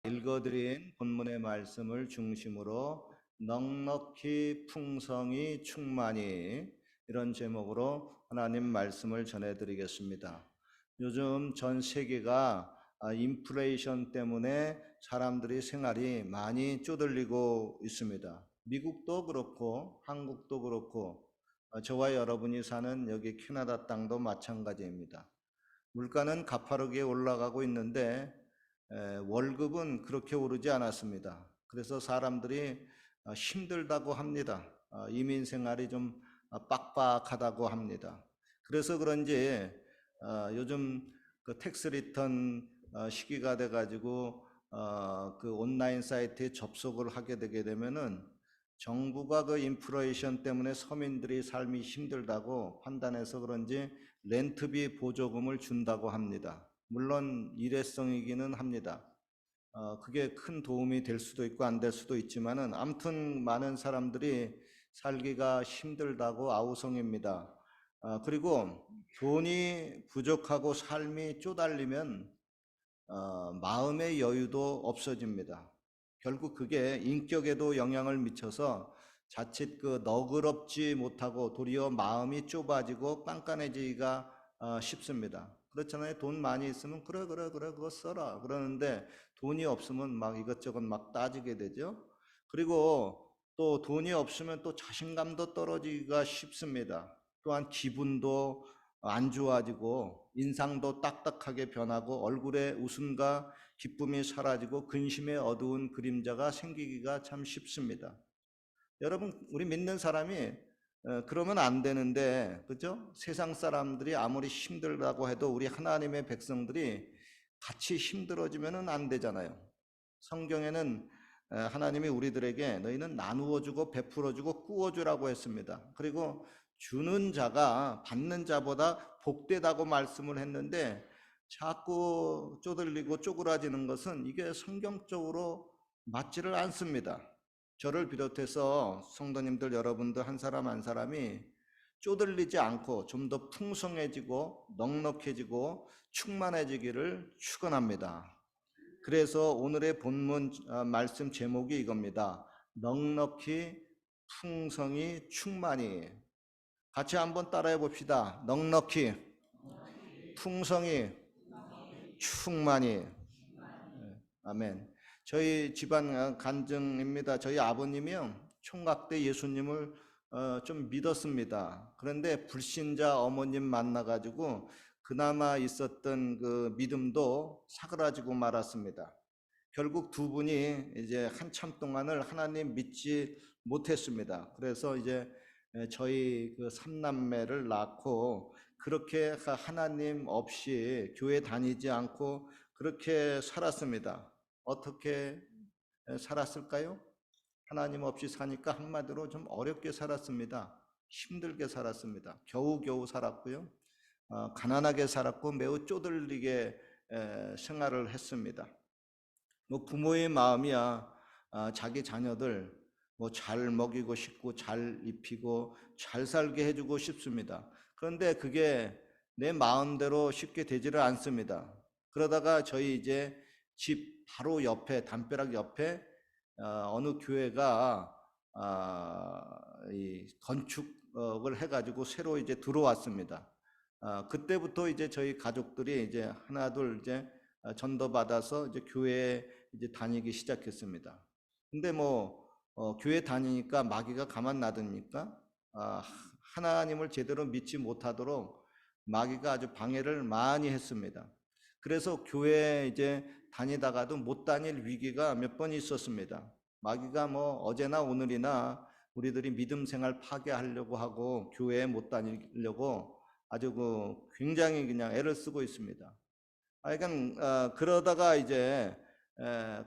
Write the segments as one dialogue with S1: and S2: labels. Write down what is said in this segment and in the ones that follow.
S1: 읽어드린 본문의 말씀을 중심으로 넉넉히 풍성히 충만히 이런 제목으로 하나님 말씀을 전해드리겠습니다. 요즘 전 세계가 인플레이션 때문에 사람들이 생활이 많이 쪼들리고 있습니다. 미국도 그렇고 한국도 그렇고 저와 여러분이 사는 여기 캐나다 땅도 마찬가지입니다. 물가는 가파르게 올라가고 있는데 월급은 그렇게 오르지 않았습니다. 그래서 사람들이 힘들다고 합니다. 이민 생활이 좀 빡빡하다고 합니다. 그래서 그런지 요즘 그 텍스 리턴 시기가 돼가지고 그 온라인 사이트에 접속을 하게 되게 되면은 정부가 그 인플레이션 때문에 서민들이 삶이 힘들다고 판단해서 그런지 렌트비 보조금을 준다고 합니다. 물론 일회성이기는 합니다. 그게 큰 도움이 될 수도 있고 안 될 수도 있지만은 아무튼 많은 사람들이 살기가 힘들다고 아우성입니다. 그리고 돈이 부족하고 삶이 쪼달리면 마음의 여유도 없어집니다. 결국 그게 인격에도 영향을 미쳐서 자칫 그 너그럽지 못하고 도리어 마음이 좁아지고 깐깐해지기가 쉽습니다. 그렇잖아요. 돈 많이 있으면 그래 그거 써라 그러는데 돈이 없으면 막 이것저것 막 따지게 되죠. 그리고 또 돈이 없으면 또 자신감도 떨어지기가 쉽습니다. 또한 기분도 안 좋아지고 인상도 딱딱하게 변하고 얼굴에 웃음과 기쁨이 사라지고 근심의 어두운 그림자가 생기기가 참 쉽습니다. 여러분, 우리 믿는 사람이 그러면 안 되는데, 그죠? 세상 사람들이 아무리 힘들다고 해도 우리 하나님의 백성들이 같이 힘들어지면 안 되잖아요. 성경에는 하나님이 우리들에게 너희는 나누어주고 베풀어주고 꾸어주라고 했습니다. 그리고 주는 자가 받는 자보다 복되다고 말씀을 했는데 자꾸 쪼들리고 쪼그라지는 것은 이게 성경적으로 맞지를 않습니다. 저를 비롯해서 성도님들 여러분들 한 사람 한 사람이 쪼들리지 않고 좀 더 풍성해지고 넉넉해지고 충만해지기를 축원합니다. 그래서 오늘의 본문 말씀 제목이 이겁니다. 넉넉히 풍성히 충만히. 같이 한번 따라해 봅시다. 넉넉히 풍성히 충만히. 아멘. 저희 집안 간증입니다. 저희 아버님이요 총각 때 예수님을 좀 믿었습니다. 그런데 불신자 어머님 만나가지고 그나마 있었던 그 믿음도 사그라지고 말았습니다. 결국 두 분이 이제 한참 동안을 하나님 믿지 못했습니다. 그래서 이제 저희 그 삼남매를 낳고 그렇게 하나님 없이 교회 다니지 않고 그렇게 살았습니다. 어떻게 살았을까요? 하나님 없이 사니까 한마디로 좀 어렵게 살았습니다. 힘들게 살았습니다. 겨우겨우 살았고요. 가난하게 살았고 매우 쪼들리게 생활을 했습니다. 뭐 부모의 마음이야 자기 자녀들 뭐 잘 먹이고 싶고 잘 입히고 잘 살게 해주고 싶습니다. 그런데 그게 내 마음대로 쉽게 되지를 않습니다. 그러다가 저희 이제 집 바로 옆에 담벼락 옆에 어느 교회가 이 건축을 해가지고 새로 이제 들어왔습니다. 그때부터 이제 저희 가족들이 이제 하나 둘 이제 전도받아서 이제 교회에 이제 다니기 시작했습니다. 근데 뭐 교회 다니니까 마귀가 가만 놔둡니까? 하나님을 제대로 믿지 못하도록 마귀가 아주 방해를 많이 했습니다. 그래서 교회에 이제 다니다가도 못 다닐 위기가 몇 번 있었습니다. 마귀가 뭐 어제나 오늘이나 우리들이 믿음 생활 파괴하려고 하고 교회에 못 다니려고 아주 그 굉장히 그냥 애를 쓰고 있습니다. 그러니까 그러다가 이제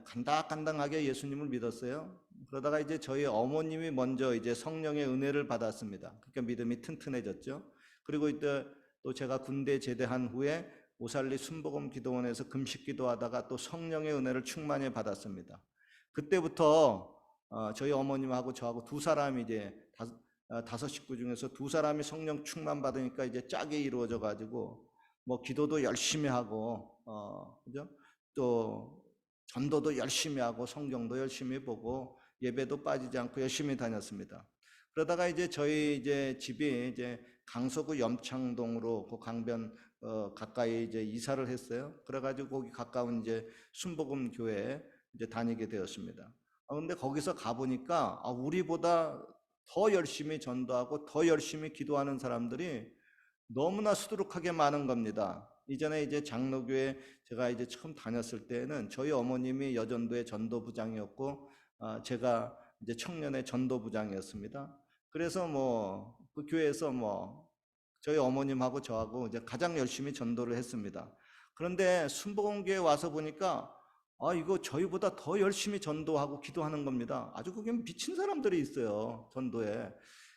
S1: 간당간당하게 예수님을 믿었어요. 그러다가 이제 저희 어머님이 먼저 이제 성령의 은혜를 받았습니다. 그러니까 믿음이 튼튼해졌죠. 그리고 이때 또 제가 군대 제대한 후에 오살리 순복음 기도원에서 금식 기도하다가 또 성령의 은혜를 충만히 받았습니다. 그때부터 저희 어머님하고 저하고 두 사람이 이제 다섯 식구 중에서 두 사람이 성령 충만 받으니까 이제 짝이 이루어져 가지고 뭐 기도도 열심히 하고 그죠? 또 전도도 열심히 하고 성경도 열심히 보고 예배도 빠지지 않고 열심히 다녔습니다. 그러다가 이제 저희 이제 집이 이제 강서구 염창동으로 그 강변 가까이 이제 이사를 했어요. 그래가지고 거기 가까운 이제 순복음 교회에 이제 다니게 되었습니다. 근데 거기서 가보니까 우리보다 더 열심히 전도하고 더 열심히 기도하는 사람들이 너무나 수두룩하게 많은 겁니다. 이전에 이제 장로교회 제가 이제 처음 다녔을 때는 저희 어머님이 여전도의 전도부장이었고 제가 이제 청년의 전도부장이었습니다. 그래서 뭐 그 교회에서 뭐 저희 어머님하고 저하고 이제 가장 열심히 전도를 했습니다. 그런데 순복음교회 와서 보니까 이거 저희보다 더 열심히 전도하고 기도하는 겁니다. 아주 그게 미친 사람들이 있어요, 전도에.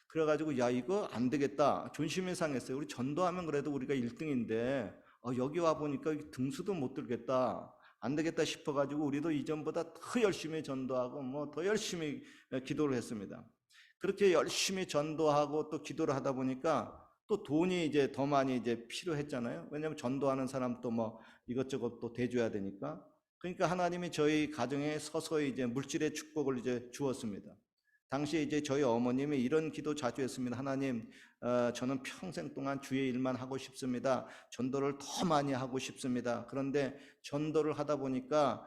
S1: 그래가지고 야 이거 안 되겠다, 존심이 상했어요. 우리 전도하면 그래도 우리가 1등인데 여기 와 보니까 등수도 못 들겠다, 안 되겠다 싶어가지고 우리도 이전보다 더 열심히 전도하고 뭐 더 열심히 기도를 했습니다. 그렇게 열심히 전도하고 또 기도를 하다 보니까 또 돈이 이제 더 많이 이제 필요했잖아요. 왜냐하면 전도하는 사람 또 뭐 이것저것 또 대줘야 되니까. 그러니까 하나님이 저희 가정에 서서히 이제 물질의 축복을 이제 주었습니다. 당시에 이제 저희 어머님이 이런 기도 자주 했습니다. 하나님, 저는 평생 동안 주의 일만 하고 싶습니다. 전도를 더 많이 하고 싶습니다. 그런데 전도를 하다 보니까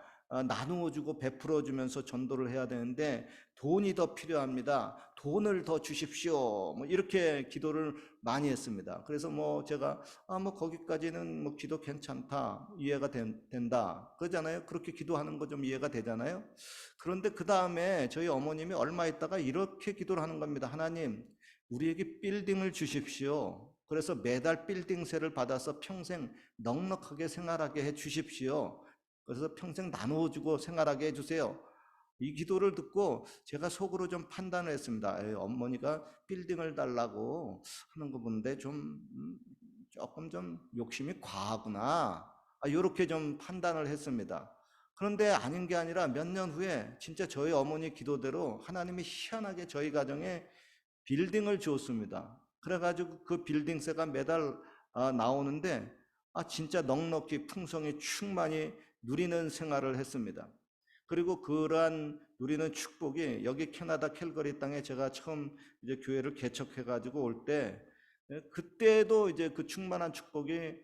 S1: 나누어 주고 베풀어 주면서 전도를 해야 되는데 돈이 더 필요합니다. 돈을 더 주십시오. 뭐 이렇게 기도를 많이 했습니다. 그래서 뭐 제가 뭐 거기까지는 뭐 기도 괜찮다, 이해가 된다 그러잖아요. 그렇게 기도하는 거 좀 이해가 되잖아요. 그런데 그 다음에 저희 어머님이 얼마 있다가 이렇게 기도를 하는 겁니다. 하나님, 우리에게 빌딩을 주십시오. 그래서 매달 빌딩세를 받아서 평생 넉넉하게 생활하게 해 주십시오. 그래서 평생 나누어주고 생활하게 해주세요. 이 기도를 듣고 제가 속으로 좀 판단을 했습니다. 어머니가 빌딩을 달라고 하는 거 보는데 조금 좀 욕심이 과하구나, 이렇게 좀 판단을 했습니다. 그런데 아닌 게 아니라 몇 년 후에 진짜 저희 어머니 기도대로 하나님이 희한하게 저희 가정에 빌딩을 주었습니다. 그래가지고 그 빌딩세가 매달 나오는데 진짜 넉넉히 풍성히 충만히 누리는 생활을 했습니다. 그리고 그러한 누리는 축복이 여기 캐나다 캘거리 땅에 제가 처음 이제 교회를 개척해가지고 올 때, 그때도 이제 그 충만한 축복이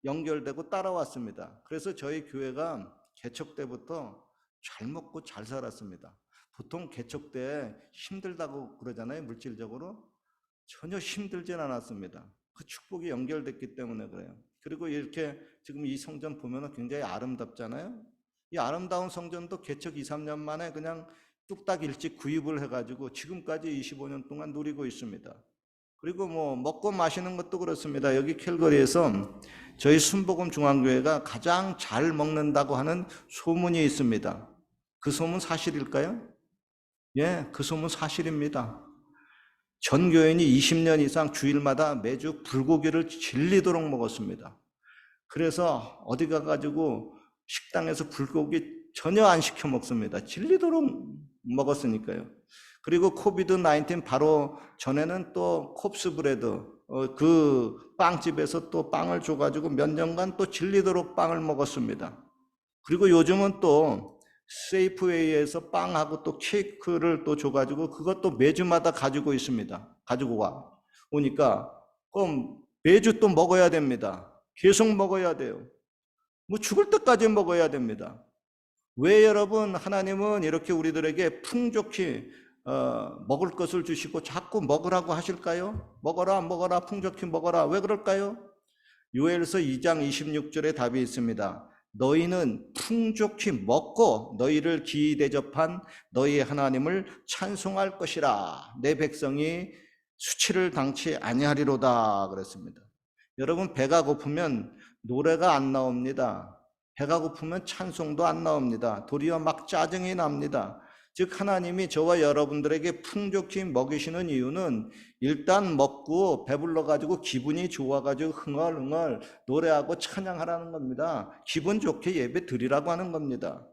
S1: 연결되고 따라왔습니다. 그래서 저희 교회가 개척 때부터 잘 먹고 잘 살았습니다. 보통 개척 때 힘들다고 그러잖아요, 물질적으로. 전혀 힘들진 않았습니다. 그 축복이 연결됐기 때문에 그래요. 그리고 이렇게 지금 이 성전 보면 굉장히 아름답잖아요. 이 아름다운 성전도 개척 2, 3년 만에 그냥 뚝딱 일찍 구입을 해가지고 지금까지 25년 동안 누리고 있습니다. 그리고 뭐 먹고 마시는 것도 그렇습니다. 여기 캘거리에서 저희 순복음 중앙교회가 가장 잘 먹는다고 하는 소문이 있습니다. 그 소문 사실일까요? 예, 그 소문 사실입니다. 전 교인이 20년 이상 주일마다 매주 불고기를 질리도록 먹었습니다. 그래서 어디 가가지고 식당에서 불고기 전혀 안 시켜 먹습니다. 질리도록 먹었으니까요. 그리고 코비드 19 바로 전에는 또 콥스 브레드, 그 빵집에서 또 빵을 줘가지고 몇 년간 또 질리도록 빵을 먹었습니다. 그리고 요즘은 또 세이프웨이에서 빵하고 또 케이크를 또 줘가지고 그것도 매주마다 가지고 있습니다. 가지고 오니까 그럼 매주 또 먹어야 됩니다. 계속 먹어야 돼요. 뭐 죽을 때까지 먹어야 됩니다. 왜 여러분 하나님은 이렇게 우리들에게 풍족히 먹을 것을 주시고 자꾸 먹으라고 하실까요? 먹어라 먹어라 풍족히 먹어라. 왜 그럴까요? 요엘서 2장 26절에 답이 있습니다. 너희는 풍족히 먹고 너희를 기이 대접한 너희 하나님을 찬송할 것이라. 내 백성이 수치를 당치 아니하리로다 그랬습니다. 여러분 배가 고프면 노래가 안 나옵니다. 배가 고프면 찬송도 안 나옵니다. 도리어 막 짜증이 납니다. 즉 하나님이 저와 여러분들에게 풍족히 먹이시는 이유는 일단 먹고 배불러가지고 기분이 좋아가지고 흥얼흥얼 노래하고 찬양하라는 겁니다. 기분 좋게 예배 드리라고 하는 겁니다.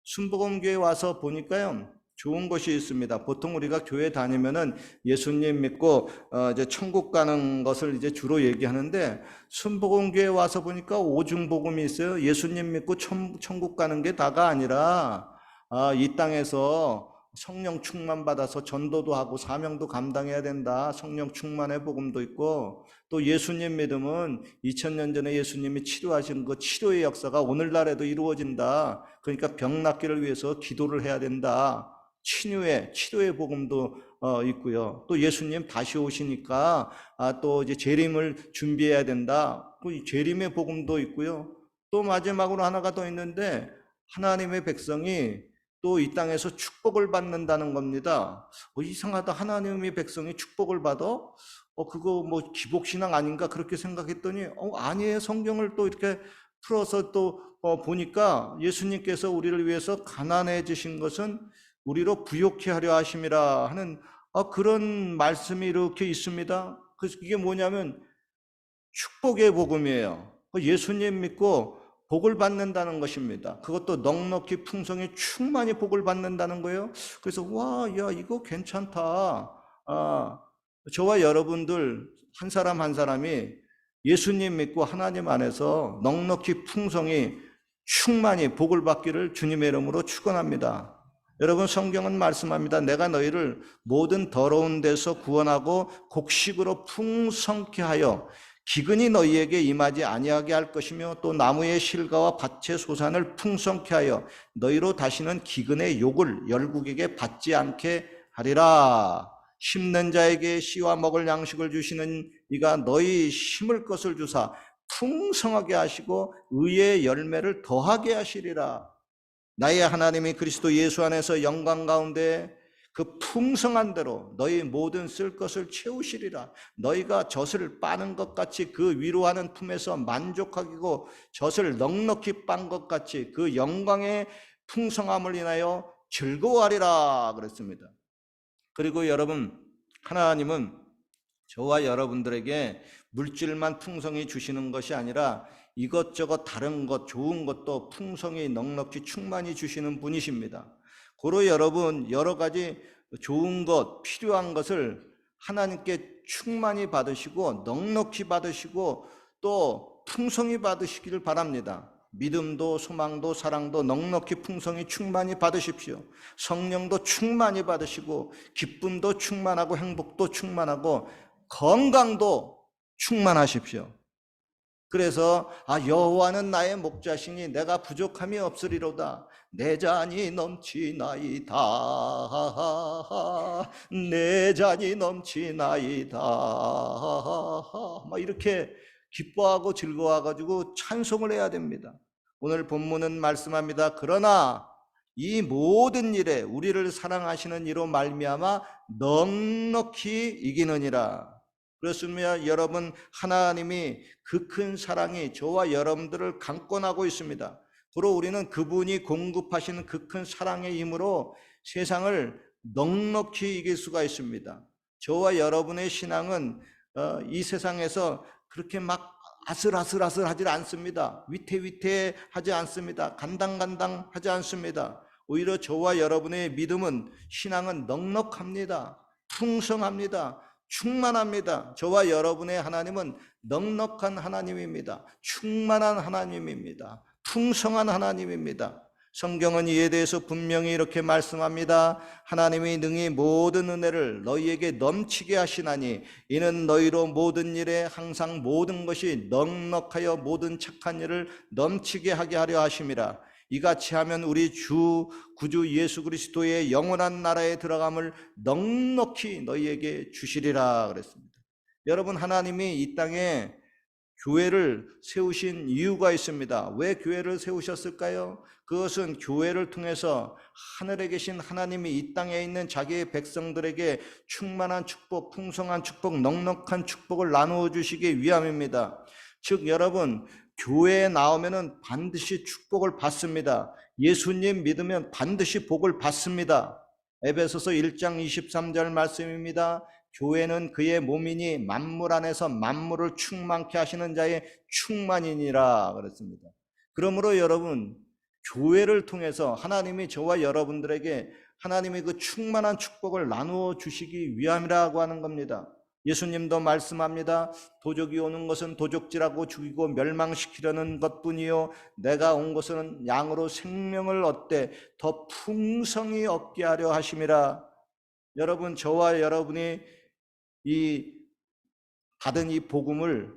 S1: 순복음교회 와서 보니까요, 좋은 것이 있습니다. 보통 우리가 교회 다니면은 예수님 믿고 이제 천국 가는 것을 이제 주로 얘기하는데, 순복음교회 와서 보니까 오중복음이 있어요. 예수님 믿고 천국 가는 게 다가 아니라 이 땅에서 성령 충만 받아서 전도도 하고 사명도 감당해야 된다. 성령 충만의 복음도 있고, 또 예수님 믿음은 2000년 전에 예수님이 치료하신 그 치료의 역사가 오늘날에도 이루어진다. 그러니까 병 낫기를 위해서 기도를 해야 된다. 치료의 복음도 있고요. 또 예수님 다시 오시니까 또 이제 재림을 준비해야 된다. 또 이 재림의 복음도 있고요. 또 마지막으로 하나가 더 있는데, 하나님의 백성이 또 이 땅에서 축복을 받는다는 겁니다. 이상하다. 하나님의 백성이 축복을 받아? 그거 뭐 기복신앙 아닌가 그렇게 생각했더니 아니에요. 성경을 또 이렇게 풀어서 또 보니까 예수님께서 우리를 위해서 가난해지신 것은 우리로 부욕케 하려 하심이라 하는 그런 말씀이 이렇게 있습니다. 그래서 이게 뭐냐면 축복의 복음이에요. 예수님 믿고 복을 받는다는 것입니다. 그것도 넉넉히 풍성히 충만히 복을 받는다는 거예요. 그래서 야 이거 괜찮다. 저와 여러분들 한 사람 한 사람이 예수님 믿고 하나님 안에서 넉넉히 풍성히 충만히 복을 받기를 주님의 이름으로 축원합니다. 여러분, 성경은 말씀합니다. 내가 너희를 모든 더러운 데서 구원하고 곡식으로 풍성케 하여 기근이 너희에게 임하지 아니하게 할 것이며, 또 나무의 실과와 밭의 소산을 풍성케 하여 너희로 다시는 기근의 욕을 열국에게 받지 않게 하리라. 심는 자에게 씨와 먹을 양식을 주시는 이가 너희 심을 것을 주사 풍성하게 하시고 의의 열매를 더하게 하시리라. 나의 하나님이 그리스도 예수 안에서 영광 가운데 그 풍성한 대로 너희 모든 쓸 것을 채우시리라. 너희가 젖을 빠는 것 같이 그 위로하는 품에서 만족하고 젖을 넉넉히 빤 것 같이 그 영광의 풍성함을 인하여 즐거워하리라 그랬습니다. 그리고 여러분, 하나님은 저와 여러분들에게 물질만 풍성히 주시는 것이 아니라 이것저것 다른 것, 좋은 것도 풍성히 넉넉히 충만히 주시는 분이십니다. 고로 여러분, 여러 가지 좋은 것, 필요한 것을 하나님께 충만히 받으시고 넉넉히 받으시고 또 풍성히 받으시기를 바랍니다. 믿음도 소망도 사랑도 넉넉히 풍성히 충만히 받으십시오. 성령도 충만히 받으시고 기쁨도 충만하고 행복도 충만하고 건강도 충만하십시오. 그래서 여호와는 나의 목자시니 내가 부족함이 없으리로다. 내 잔이 넘치나이다. 내 잔이 넘치나이다. 막 이렇게 기뻐하고 즐거워가지고 찬송을 해야 됩니다. 오늘 본문은 말씀합니다. 그러나 이 모든 일에 우리를 사랑하시는 이로 말미암아 넉넉히 이기느니라. 그렇습니다. 여러분, 하나님이 그 큰 사랑이 저와 여러분들을 강권하고 있습니다. 그리고 우리는 그분이 공급하시는 그 큰 사랑의 힘으로 세상을 넉넉히 이길 수가 있습니다. 저와 여러분의 신앙은 이 세상에서 그렇게 막 아슬아슬하지 않습니다. 위태위태하지 않습니다. 간당간당하지 않습니다. 오히려 저와 여러분의 믿음은, 신앙은 넉넉합니다. 풍성합니다. 충만합니다. 저와 여러분의 하나님은 넉넉한 하나님입니다. 충만한 하나님입니다. 풍성한 하나님입니다. 성경은 이에 대해서 분명히 이렇게 말씀합니다. 하나님이 능히 모든 은혜를 너희에게 넘치게 하시나니 이는 너희로 모든 일에 항상 모든 것이 넉넉하여 모든 착한 일을 넘치게 하게 하려 하심이라. 이같이 하면 우리 주 구주 예수 그리스도의 영원한 나라에 들어감을 넉넉히 너희에게 주시리라 그랬습니다. 여러분, 하나님이 이 땅에 교회를 세우신 이유가 있습니다. 왜 교회를 세우셨을까요? 그것은 교회를 통해서 하늘에 계신 하나님이 이 땅에 있는 자기의 백성들에게 충만한 축복, 풍성한 축복, 넉넉한 축복을 나누어 주시기 위함입니다. 즉 여러분, 교회에 나오면은 반드시 축복을 받습니다. 예수님 믿으면 반드시 복을 받습니다. 에베소서 1장 23절 말씀입니다. 교회는 그의 몸이니 만물 안에서 만물을 충만케 하시는 자의 충만이니라 그랬습니다. 그러므로 여러분, 교회를 통해서 하나님이 저와 여러분들에게 하나님의 그 충만한 축복을 나누어 주시기 위함이라고 하는 겁니다. 예수님도 말씀합니다. 도적이 오는 것은 도적질하고 죽이고 멸망시키려는 것뿐이요 내가 온 것은 양으로 생명을 얻되 더 풍성히 얻게 하려 하심이라. 여러분, 저와 여러분이 이 받은 이 복음을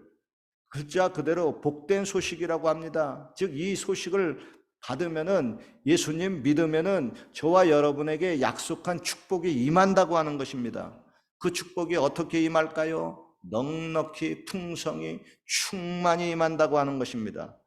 S1: 글자 그대로 복된 소식이라고 합니다. 즉 이 소식을 받으면은, 예수님 믿으면은 저와 여러분에게 약속한 축복이 임한다고 하는 것입니다. 그 축복이 어떻게 임할까요? 넉넉히 풍성히 충만히 임한다고 하는 것입니다.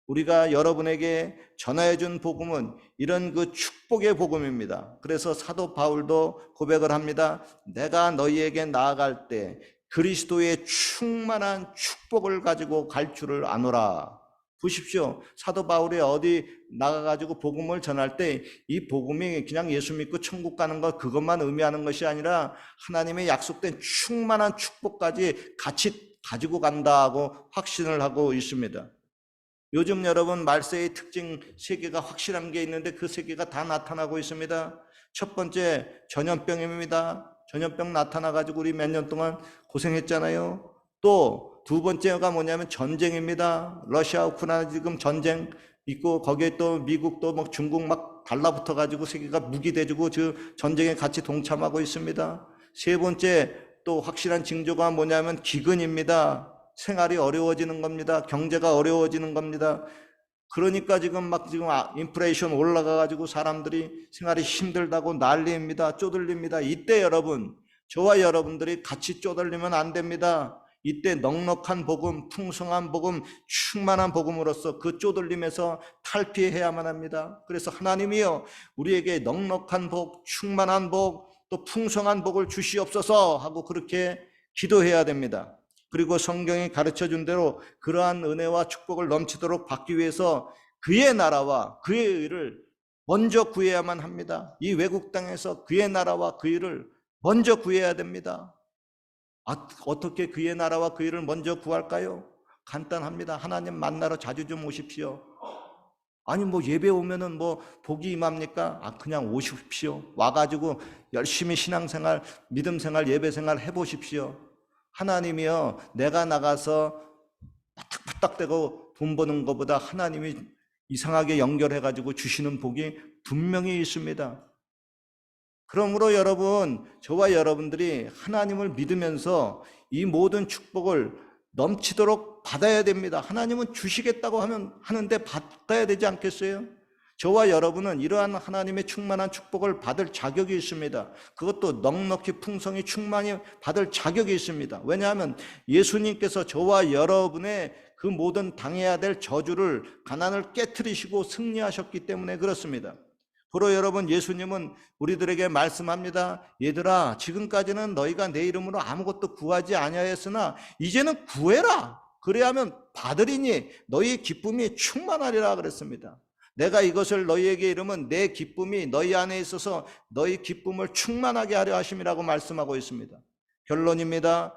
S1: 우리가 여러분에게 전하여 준 복음은 이런 그 축복의 복음입니다. 그래서 사도 바울도 고백을 합니다. 내가 너희에게 나아갈 때 그리스도의 충만한 축복을 가지고 갈 줄을 아노라. 보십시오. 사도 바울이 어디 나가가지고 복음을 전할 때 이 복음이 그냥 예수 믿고 천국 가는 것 그것만 의미하는 것이 아니라 하나님의 약속된 충만한 축복까지 같이 가지고 간다고 확신을 하고 있습니다. 요즘 여러분 말세의 특징 세 개가 확실한 게 있는데 그 세 개가 다 나타나고 있습니다. 첫 번째 전염병입니다. 전염병 나타나가지고 우리 몇 년 동안 고생했잖아요. 또 두 번째가 뭐냐면 전쟁입니다. 러시아 우크라이나 지금 전쟁 있고 거기에 또 미국도 막 중국 막 달라붙어가지고 세계가 무기돼지고 저 전쟁에 같이 동참하고 있습니다. 세 번째 또 확실한 징조가 뭐냐면 기근입니다. 생활이 어려워지는 겁니다. 경제가 어려워지는 겁니다. 그러니까 지금 인플레이션 올라가가지고 사람들이 생활이 힘들다고 난리입니다. 쪼들립니다. 이때 여러분, 저와 여러분들이 같이 쪼들리면 안 됩니다. 이때 넉넉한 복음, 풍성한 복음, 충만한 복음으로서 그 쪼들림에서 탈피해야만 합니다. 그래서 하나님이여 우리에게 넉넉한 복, 충만한 복, 또 풍성한 복을 주시옵소서 하고 그렇게 기도해야 됩니다. 그리고 성경이 가르쳐준 대로 그러한 은혜와 축복을 넘치도록 받기 위해서 그의 나라와 그의 의를 먼저 구해야만 합니다. 이 외국 땅에서 그의 나라와 그 의를 먼저 구해야 됩니다. 어떻게 그의 나라와 그 의를 먼저 구할까요? 간단합니다. 하나님 만나러 자주 좀 오십시오. 아니 예배 오면은 복이 임합니까? 그냥 오십시오. 와가지고 열심히 신앙생활, 믿음생활, 예배생활 해보십시오. 하나님이요 내가 나가서 파닥파닥대고 돈 버는 것보다 하나님이 이상하게 연결해가지고 주시는 복이 분명히 있습니다. 그러므로 여러분, 저와 여러분들이 하나님을 믿으면서 이 모든 축복을 넘치도록 받아야 됩니다. 하나님은 주시겠다고 하는데 받아야 되지 않겠어요? 저와 여러분은 이러한 하나님의 충만한 축복을 받을 자격이 있습니다. 그것도 넉넉히 풍성히 충만히 받을 자격이 있습니다. 왜냐하면 예수님께서 저와 여러분의 그 모든 당해야 될 저주를, 가난을 깨트리시고 승리하셨기 때문에 그렇습니다. 바로 여러분, 예수님은 우리들에게 말씀합니다. 얘들아, 지금까지는 너희가 내 이름으로 아무것도 구하지 아니하였으나 이제는 구해라. 그래야면 받으리니 너희 기쁨이 충만하리라 그랬습니다. 내가 이것을 너희에게 이르면 내 기쁨이 너희 안에 있어서 너희 기쁨을 충만하게 하려 하심이라고 말씀하고 있습니다. 결론입니다.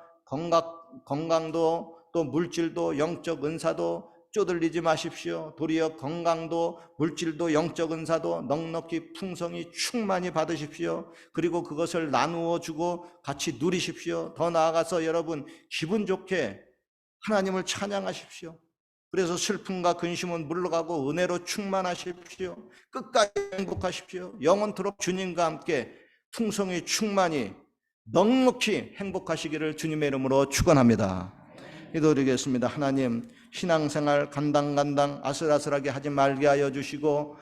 S1: 건강도 또 물질도 영적 은사도 쪼들리지 마십시오. 도리어 건강도 물질도 영적 은사도 넉넉히 풍성히 충만히 받으십시오. 그리고 그것을 나누어 주고 같이 누리십시오. 더 나아가서 여러분 기분 좋게 하나님을 찬양하십시오. 그래서 슬픔과 근심은 물러가고 은혜로 충만하십시오. 끝까지 행복하십시오. 영원토록 주님과 함께 풍성히 충만히 넉넉히 행복하시기를 주님의 이름으로 축원합니다. 기도드리겠습니다. 하나님, 신앙생활 간당간당 아슬아슬하게 하지 말게 하여 주시고